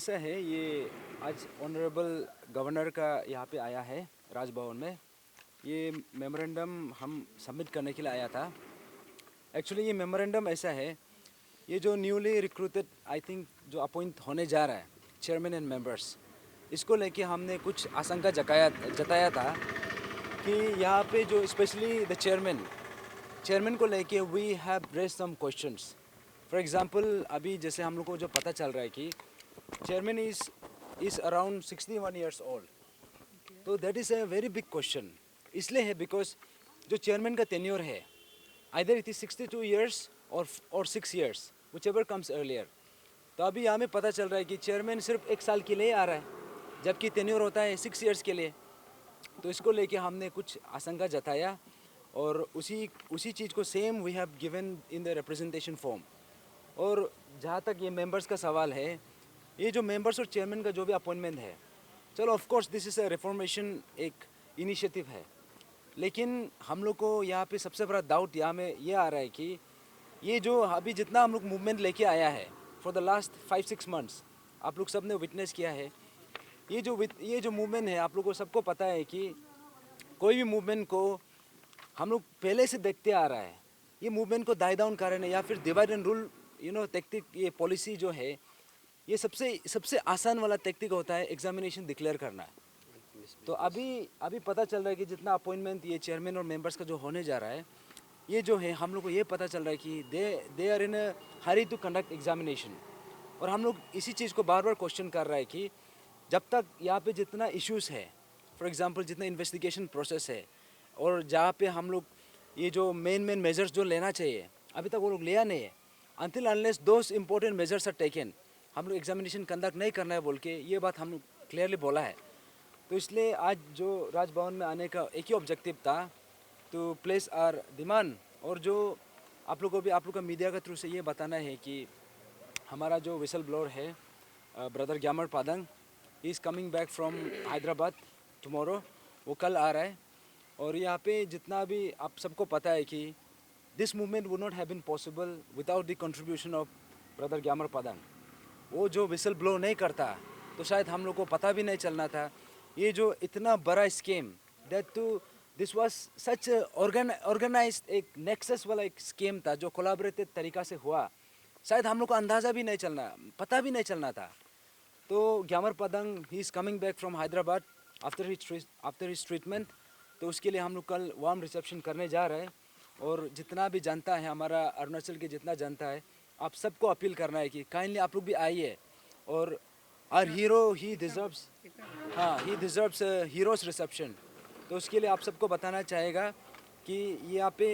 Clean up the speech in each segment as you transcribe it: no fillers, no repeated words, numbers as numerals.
ऐसा है ये आज ऑनरेबल गवर्नर का यहाँ पे आया है राजभवन में। ये मेमोरेंडम हम सबमिट करने के लिए आया था। एक्चुअली ये मेमोरेंडम ऐसा है, ये जो न्यूली रिक्रूटेड आई थिंक जो अपॉइंट होने जा रहा है चेयरमैन एंड मेंबर्स, इसको लेके हमने कुछ आशंका जताया था कि यहाँ पे जो स्पेशली द चेयरमैन को लेके we have raise some questions. For example अभी जैसे हम लोग को जो पता चल रहा है कि chairman is around 61 years old, तो that is a very big question. इसलिए है बिकॉज जो चेयरमैन का टेन्योर है आइदर इट इज 62 ईयर्स और 6 years which ever comes earlier. तो अभी हमें पता चल रहा है कि चेयरमैन सिर्फ 1 साल के लिए आ रहा है जबकि टेन्योर होता है 6 ईयर्स के लिए। तो इसको लेके हमने कुछ आशंका जताया और उसी चीज़ को same we have given in the representation form. और जहाँ तक ये मेंबर्स का सवाल है, ये जो मेंबर्स और चेयरमैन का जो भी अपॉइंटमेंट है, चलो of course this is a reformation एक इनिशिएटिव है, लेकिन हम लोग को यहाँ पे सबसे बड़ा डाउट यहाँ में ये आ रहा है कि ये जो अभी जितना हम लोग मूवमेंट लेके आया है फॉर द लास्ट 5-6 मंथ्स, आप लोग सब ने विटनेस किया है। ये जो मूवमेंट है, आप लोग को सबको पता है कि कोई भी मूवमेंट को हम लोग पहले से देखते आ रहा है, ये मूवमेंट को दाई डाउन कर रहे हैं या फिर डिवाइड एंड रूल टेक्टिक, ये पॉलिसी जो है, ये सबसे आसान वाला टेक्टिक होता है एग्जामिनेशन डिक्लेयर करना। तो अभी पता चल रहा है कि जितना अपॉइंटमेंट ये चेयरमैन और मेंबर्स का जो होने जा रहा है, ये जो है हम लोग को ये पता चल रहा है कि they are in a hurry to conduct examination. और हम लोग इसी चीज़ को बार बार क्वेश्चन कर रहा है कि जब तक यहाँ पे जितना इश्यूज़ है, फॉर एग्जांपल जितना इन्वेस्टिगेशन प्रोसेस है और जहाँ पे हम लोग ये जो मेन मेजर्स जो लेना चाहिए अभी तक वो लोग लिया नहीं है, until unless those important measures are taken, हम लोग एग्जामिनेशन कंडक्ट नहीं करना है बोल के ये बात हम लोग क्लियरली बोला है। तो इसलिए आज जो राजभवन में आने का एक ही ऑब्जेक्टिव था, टू प्लेस आर डिमांड। और जो आप लोग को भी, आप लोग का मीडिया के थ्रू से ये बताना है कि हमारा जो विसल ब्लोअर है brother Gyamar Padang, he is coming back from Hyderabad tomorrow, वो कल आ रहा है। और यहाँ पे जितना भी आप सबको पता है कि this movement would not have been possible without the contribution of brother Gyamar Padang. वो जो विसल ब्लो नहीं करता तो शायद हम लोग को पता भी नहीं चलना था ये जो इतना बड़ा scheme, that to this was such organised एक नेक्सस वाला एक स्कीम था जो कोलैबोरेटेड तरीका से हुआ, शायद हम लोग को अंदाज़ा भी नहीं चलना, पता भी नहीं चलना था। तो Gyamar Padang he is coming back from Hyderabad after his treatment, तो उसके लिए हम लोग कल वार्म रिसेप्शन करने जा रहे हैं। और जितना भी जनता है, हमारा अरुणाचल के जितना जनता है, आप सबको अपील करना है कि काइंडली आप लोग भी आइए। और आर हीरो ही डिजर्व्स, हाँ ही डिजर्व्स हीरोज रिसेप्शन। तो उसके लिए आप सबको बताना चाहेगा कि यहाँ पे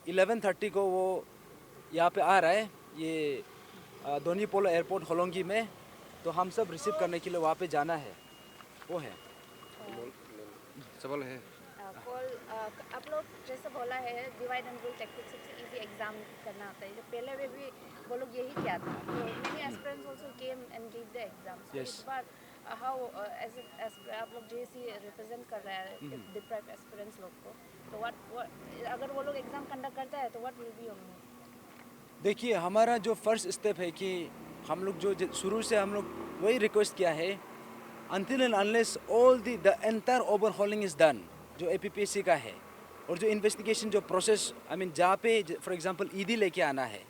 11:30 को वो यहाँ पे आ रहा है, ये दोनी पोलो एयरपोर्ट होलोंगी में। तो हम सब रिसीव करने के लिए वहाँ पे जाना है, वो है सवाल है। कॉल आप लोग जैसे बोला है डिवाइड एंड रूल टेक्टिक सबसे इजी एग्जाम करना होता है, जो पहले में भी वो लोग यही किया था, तो many aspirants also came and give the exam. So yes, इस बार हाउ एज आप लोग जेसी रिप्रेजेंट कर रहे हैं डिप्राइव एस्पिरेंट्स लोग को, तो व्हाट अगर वो लोग एग्जाम कंडक्ट करता है तो what will be your move? देखिए हमारा जो फर्स्ट स्टेप है कि हम लोग जो शुरू से हम लोग वही रिक्वेस्ट किया है, until and unless all the entire overhauling is done जो APPSC का है, और जो इन्वेस्टिगेशन जो प्रोसेस आई मीन जहाँ पे फॉर एग्जांपल ईडी लेके आना है,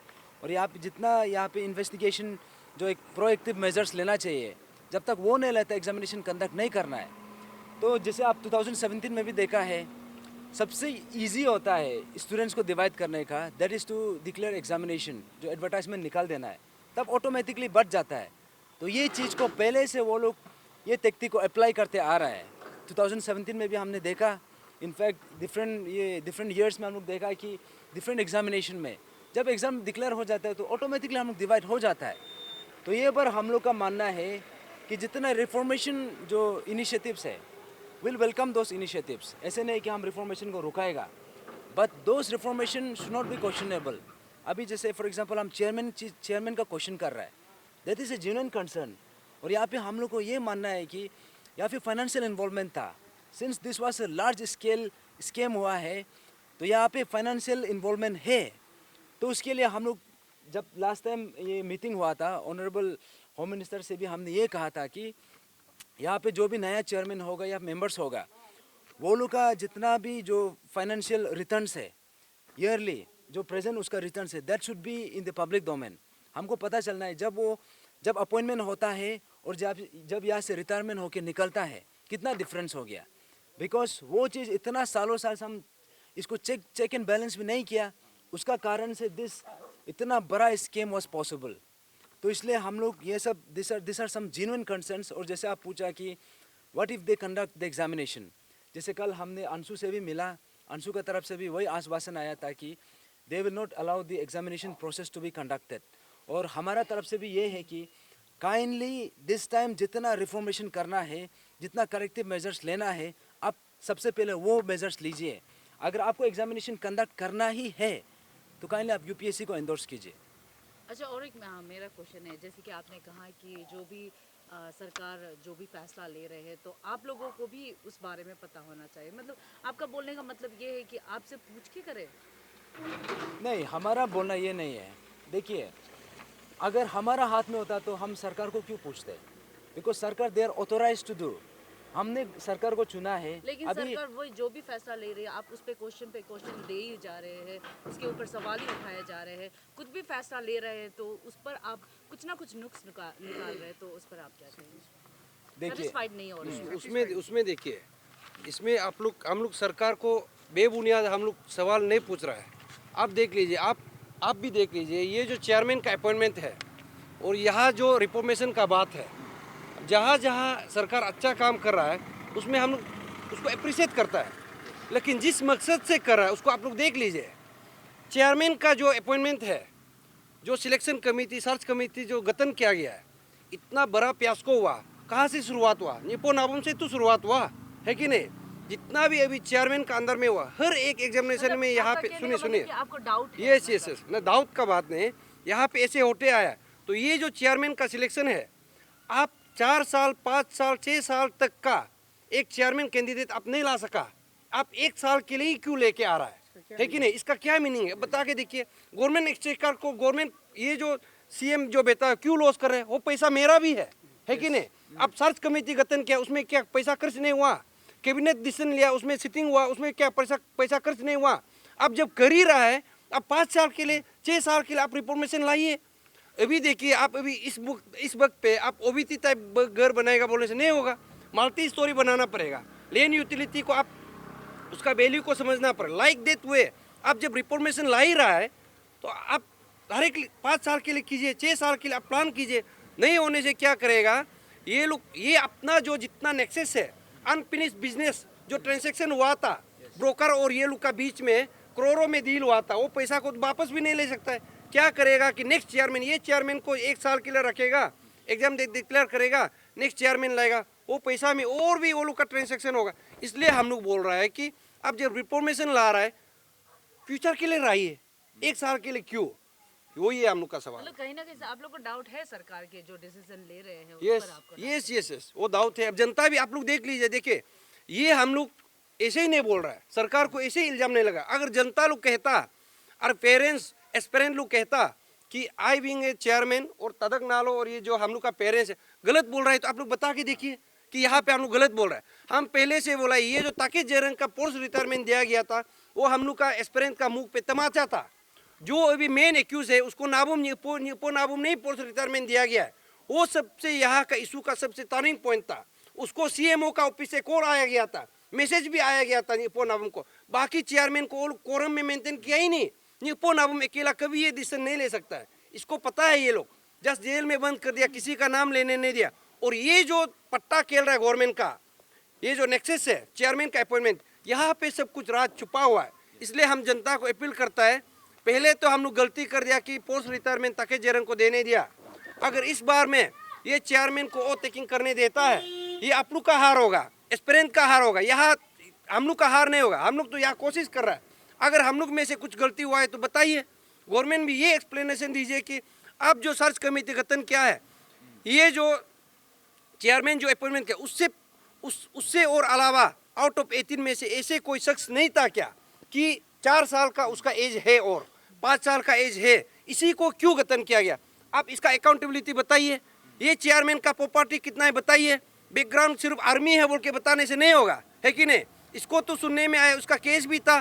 और यहाँ पे जितना यहाँ पे इन्वेस्टिगेशन जो एक प्रोएक्टिव मेजर्स लेना चाहिए, जब तक वो नहीं लेता एग्जामिनेशन कंडक्ट नहीं करना है। तो जैसे आप 2017 में भी देखा है, सबसे इजी होता है स्टूडेंट्स को डिवाइड करने का, that is to declare examination, जो एडवर्टाइजमेंट निकाल देना है, तब ऑटोमेटिकली बढ़ जाता है। तो ये चीज़ को पहले से वो लोग ये टेक्निक को अप्लाई करते आ रहा है। 2017 में भी हमने देखा, इनफैक्ट डिफरेंट ईयर्स में हम लोग देखा कि डिफरेंट एग्जामिनेशन में जब एग्ज़ाम डिक्लेयर हो जाता है तो ऑटोमेटिकली हम लोग डिवाइड हो जाता है। तो ये पर हम लोग का मानना है कि जितना रिफॉर्मेशन जो इनिशिएटिव्स है, विल वेलकम दोस इनिशिएटिव्स। ऐसे नहीं कि हम रिफॉर्मेशन को रुकाएगा, but those reformation should not be questionable. अभी जैसे फॉर एग्जांपल हम चेयरमैन का क्वेश्चन कर रहा है, that is a genuine concern. और यहाँ पे हम लोग को ये मानना है कि यहाँ पे फाइनेंशियल इन्वॉल्वमेंट था, since this was a large scale scam हुआ है, तो यहाँ पे फाइनेंशियल इन्वॉल्वमेंट है। तो उसके लिए हम लोग जब लास्ट टाइम ये मीटिंग हुआ था ऑनरेबल होम मिनिस्टर से भी हमने ये कहा था कि यहाँ पे जो भी नया चेयरमैन होगा या मेंबर्स होगा, वो लोग का जितना भी जो फाइनेंशियल रिटर्न्स है ईयरली, जो प्रेजेंट उसका रिटर्न्स है, that should be in the public domain. हमको पता चलना है जब अपॉइंटमेंट होता है और जब यहाँ से रिटायरमेंट होके निकलता है, कितना डिफरेंस हो गया। बिकॉज वो चीज़ इतना सालों साल से हम इसको चेक एंड बैलेंस भी नहीं किया, उसका कारण से इतना बड़ा स्कीम वॉज पॉसिबल। तो इसलिए हम लोग ये सब this are some genuine concerns. और जैसे आप पूछा कि what if they conduct the examination, जैसे कल हमने अंशु से भी मिला, अंशु का तरफ से भी वही आश्वासन आया था कि they will not allow the examination process to be conducted. और हमारा तरफ से भी ये है कि काइंडली दिस टाइम जितना रिफॉर्मेशन करना है, जितना करेक्टिव मेजर्स लेना है, आप सबसे पहले वो मेजर्स लीजिए। अगर आपको एग्जामिनेशन कंडक्ट करना ही है तो काइंडली आप यूपीएससी को एंडोर्स कीजिए। अच्छा, और एक मेरा क्वेश्चन है, जैसे कि आपने कहा कि जो भी सरकार जो भी फैसला ले रहे हैं तो आप लोगों को भी उस बारे में पता होना चाहिए। मतलब आपका बोलने का मतलब ये है कि आपसे पूछ के करें? नहीं, हमारा बोलना ये नहीं है। देखिए, अगर हमारा हाथ में होता तो हम सरकार को क्यों पूछते? बिकॉज सरकार they are authorise to do. हमने सरकार को चुना है। लेकिन अभी सरकार वही जो भी फैसला ले रही है, आप उस पे क्वेश्चन दे ही जा रहे हैं, उसके ऊपर सवाल ही उठाए जा रहे हैं। कुछ भी फैसला ले रहे हैं तो उस पर आप कुछ ना कुछ नुक्स निकाल रहे हैं, तो उस पर आप क्या कहेंगे? देखिए, सेटिस्फाइड नहीं हो रहे हैं? उसमें देखिए, इसमें हम लोग सरकार को बेबुनियाद हम लोग सवाल नहीं पूछ रहा है। आप देख लीजिए, आप भी देख लीजिए, ये जो चेयरमैन का अपॉइंटमेंट है और यहाँ जो रिफॉर्मेशन का बात है, जहाँ जहाँ सरकार अच्छा काम कर रहा है उसमें हम लोग उसको अप्रिशिएट करता है। लेकिन जिस मकसद से कर रहा है उसको आप लोग देख लीजिए। चेयरमैन का जो अपॉइंटमेंट है, जो सिलेक्शन कमेटी, सर्च कमेटी जो गठन किया गया है, इतना बड़ा फियास्को हुआ। कहाँ से शुरुआत हुआ? निपो नाबम से तो शुरुआत हुआ है कि नहीं? जितना भी अभी चेयरमैन का अंदर में हुआ, हर एक एग्जामिनेशन में यहाँ पे सुनिए आपको डाउट है? यस ना, डाउट का बात नहीं, यहाँ पे ऐसे होते आया। तो ये जो चेयरमैन का सिलेक्शन है, आप 4 साल 5 साल 6 साल तक का एक चेयरमैन कैंडिडेट आप नहीं ला सका, आप 1 साल के लिए ही क्यों लेके आ रहा है कि नहीं? इसका क्या मीनिंग है बता के देखिए। गवर्नमेंट एक्सचेकर को गवर्नमेंट ये जो सीएम जो बेटा क्यों लॉस कर रहे हैं? वो पैसा मेरा भी है कि नहीं? अब सर्च कमेटी गठन किया, उसमें क्या पैसा खर्च नहीं हुआ? कैबिनेट डिसीजन लिया, उसमें सिटिंग हुआ, उसमें क्या पैसा खर्च नहीं हुआ? अब जब कर ही रहा है, अब 5 साल के लिए 6 साल के लिए आप रिफॉर्मेशन लाइए। अभी देखिए, आप अभी इस वक्त पे आप ओबीसी टाइप घर बनाएगा बोलने से नहीं होगा, मल्टी स्टोरी बनाना पड़ेगा। लैंड यूटिलिटी को आप उसका वैल्यू को समझना पड़ेगा। लाइक दैट वे आप जब रिफॉर्मेशन ला ही रहा है तो आप हर एक 5 साल के लिए कीजिए, 6 साल के लिए आप प्लान कीजिए। नहीं होने से क्या करेगा ये लोग? ये अपना जो जितना नेक्सेस है, अनफिनिश बिजनेस जो ट्रांजेक्शन हुआ था ब्रोकर और ये लोग का बीच में, करोड़ों में डील हुआ था, वो पैसा को वापस भी नहीं ले सकता है। क्या करेगा कि नेक्स्ट चेयरमैन, ये चेयरमैन को 1 साल के लिए रखेगा, एग्जाम डिक्लेयर करेगा, नेक्स्ट चेयरमैन लाएगा, वो पैसा में और भी वो लोग का ट्रांजेक्शन होगा। इसलिए हम लोग बोल रहा है कि अब जब रिफॉर्मेशन ला रहा है, फ्यूचर के लिए लाइए, 1 साल के लिए क्यों? वो ये हम लोग का सवाल। मतलब कहीं ना कहीं आप लोग को डाउट है सरकार के जो डिसीजन ले रहे हैं उस पर आपको? यस वो डाउट है। अब जनता भी आप लोग देख लीजिए। देखिए, ये हम लोग ऐसे ही नहीं बोल रहा है, सरकार को ऐसे ही इल्जाम नहीं लगा। अगर जनता लोग कहता और पेरेंट्स एस्पिरेंट लोग कहता कि आई बीइंग ए चेयरमैन और तदक नालो और ये जो हम लोग का पेरेंट्स है गलत बोल रहा है, तो आप लोग बता के देखिए कि यहाँ पे हम लोग गलत बोल रहे हैं। हम पहले से बोला ये जो ताकि जयरंग का पोस्ट रिटायरमेंट दिया गया था, वो हम लोग का एस्पिरेंट का मुंह पे तमाचा था। जो अभी मेन एक्यूज है उसको नाबुम नाबुम नहीं पोस्ट रिटायरमेंट दिया गया है, वो सबसे यहाँ का इशू का सबसे टर्निंग पॉइंट था। उसको सीएमओ का ऑफिस से कॉल आया गया था, मैसेज भी आया गया था निपो नाबुम को। बाकी चेयरमैन को कोरम में मेंटेन किया ही नहीं। निपो नाबुम अकेला कभी ये डिसीजन नहीं ले सकता है, इसको पता है। ये लोग जस्ट जेल में बंद कर दिया, किसी का नाम लेने नहीं दिया। और ये जो पट्टा खेल रहा है गवर्नमेंट का, ये जो नेक्सेस है चेयरमैन का अपॉइंटमेंट, यहाँ पे सब कुछ राज छुपा हुआ है। इसलिए हम जनता को अपील करता है, पहले तो हम लोग गलती कर दिया कि पोस्ट रिटायरमेंट ताकि जयरंग को देने दिया। अगर इस बार में ये चेयरमैन को और टेकिंग करने देता है, ये आप लोग का हार होगा, एस्पिरेंट का हार होगा, यहाँ हम लोग का हार नहीं होगा। हम लोग तो यहाँ कोशिश कर रहा है। अगर हम लोग में से कुछ गलती हुआ है तो बताइए, गवर्नमेंट भी ये एक्सप्लेनेशन दीजिए कि अब जो सर्च कमेटी गठन क्या है, ये जो चेयरमैन जो अपॉइंटमेंट किया उससे और अलावा आउट ऑफ 18 में से ऐसे कोई शख्स नहीं था क्या कि 4 साल का उसका एज है और 5 साल का एज है, इसी को क्यों गठन किया गया? आप इसका अकाउंटेबिलिटी बताइए। ये चेयरमैन का प्रॉपर्टी कितना है बताइए। बैकग्राउंड सिर्फ आर्मी है बोल के बताने से नहीं होगा, है कि नहीं। इसको तो सुनने में आया, उसका केस भी था,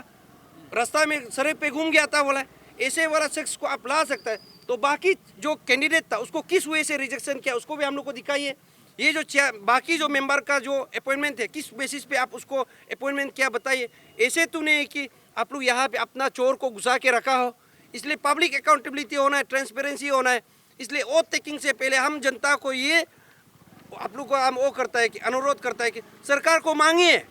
रास्ता में सड़क पे घूम गया था बोला। ऐसे वाला शख्स को आप ला सकता है। तो बाकी जो कैंडिडेट था उसको किस वे से रिजेक्शन किया उसको भी हम लोग को दिखाइए। ये जो बाकी जो मेंबर का जो अपॉइंटमेंट है किस बेसिस पे आप उसको अपॉइंटमेंट किया बताइए। ऐसे तो नहीं कि आप लोग यहाँ पे अपना चोर को घुसा के रखा हो। इसलिए पब्लिक अकाउंटेबिलिटी होना है, ट्रांसपेरेंसी होना है। इसलिए ओथ टेकिंग से पहले हम जनता को ये आप लोग को हम वो करता है कि अनुरोध करता है कि सरकार को मांगिए,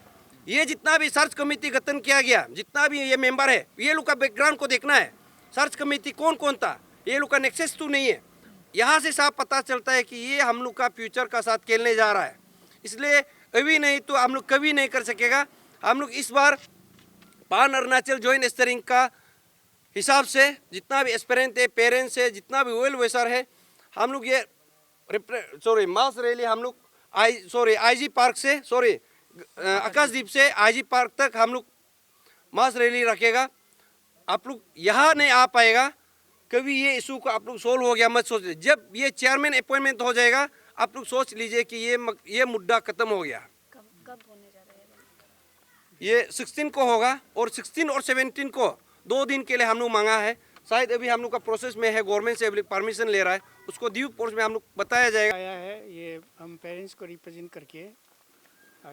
ये जितना भी सर्च कमेटी गठन किया गया, जितना भी ये मेंबर है, ये लोग का बैकग्राउंड को देखना है। सर्च कमेटी कौन कौन था, ये लोग का नेक्सस तो नहीं है। यहाँ से साफ पता चलता है कि ये हम लोग का फ्यूचर का साथ खेलने जा रहा है। इसलिए अभी नहीं तो हम लोग कभी नहीं कर सकेगा। हम लोग इस बार पान अरुणाचल जॉइंट स्टीयरिंग का हिसाब से जितना भी एस्पिरेंट है, पेरेंट्स है, जितना भी वेल विशर है, हम लोग ये मास रैली हम लोग आईजी पार्क से आकाशदीप से आईजी पार्क तक हम लोग मास रैली रखेगा। आप लोग यहाँ नहीं आ पाएगा, कभी ये इशू को आप लोग सोल्व हो गया मत सोच। जब ये चेयरमैन अपॉइंटमेंट हो जाएगा आप लोग सोच लीजिए कि ये मुद्दा खत्म हो गया। कब होने जा रहा है ये 16 को होगा और 16 और 17 को 2 दिन के लिए हम लोग मांगा है। शायद अभी हम लोग का प्रोसेस में है, गवर्नमेंट से परमिशन ले रहा है, उसको ड्यू कोर्स में हम लोग बताया जाएगा। आया है ये हम पेरेंट्स को रिप्रेजेंट करके,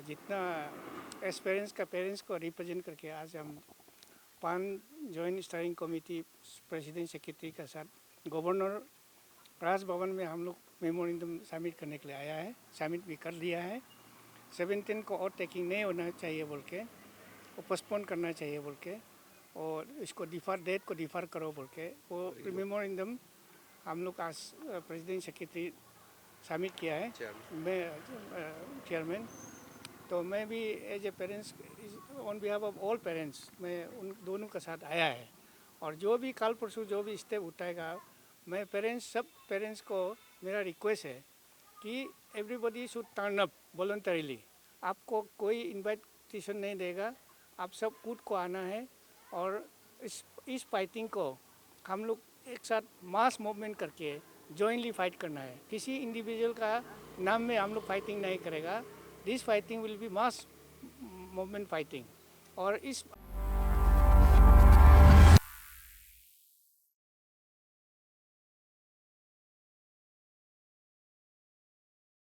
जितना पेरेंट्स को रिप्रेजेंट करके आज हम पान joint steering committee president secretary के साथ गवर्नर राजभवन में हम लोग मेमोरेंडम सबमिट करने के लिए आया है। सबमिट भी कर लिया है। 17 को और टेकिंग नहीं होना चाहिए बोल के, वो पोस्टपोन करना चाहिए बोल के, और इसको डेट को डिफर करो बोल के वो मेमोरेंडम हम लोग आज प्रेसिडेंट सेक्रेटरी सबमिट किया है। मैं चेयरमैन, तो मैं भी as a parents on behalf of all parents मैं उन दोनों के साथ आया है। और जो भी कल परसों जो भी स्टेप उठाएगा, मैं सब पेरेंट्स को मेरा रिक्वेस्ट है कि everybody should turn up voluntarily. आपको कोई इन्विटेशन नहीं देगा, आप सब कूद को आना है और इस फाइटिंग को हम लोग एक साथ मास मूवमेंट करके जॉइंटली फाइट करना है। किसी इंडिविजुअल का नाम में हम लोग फाइटिंग नहीं करेगा। This fighting will be mass movement fighting. और इस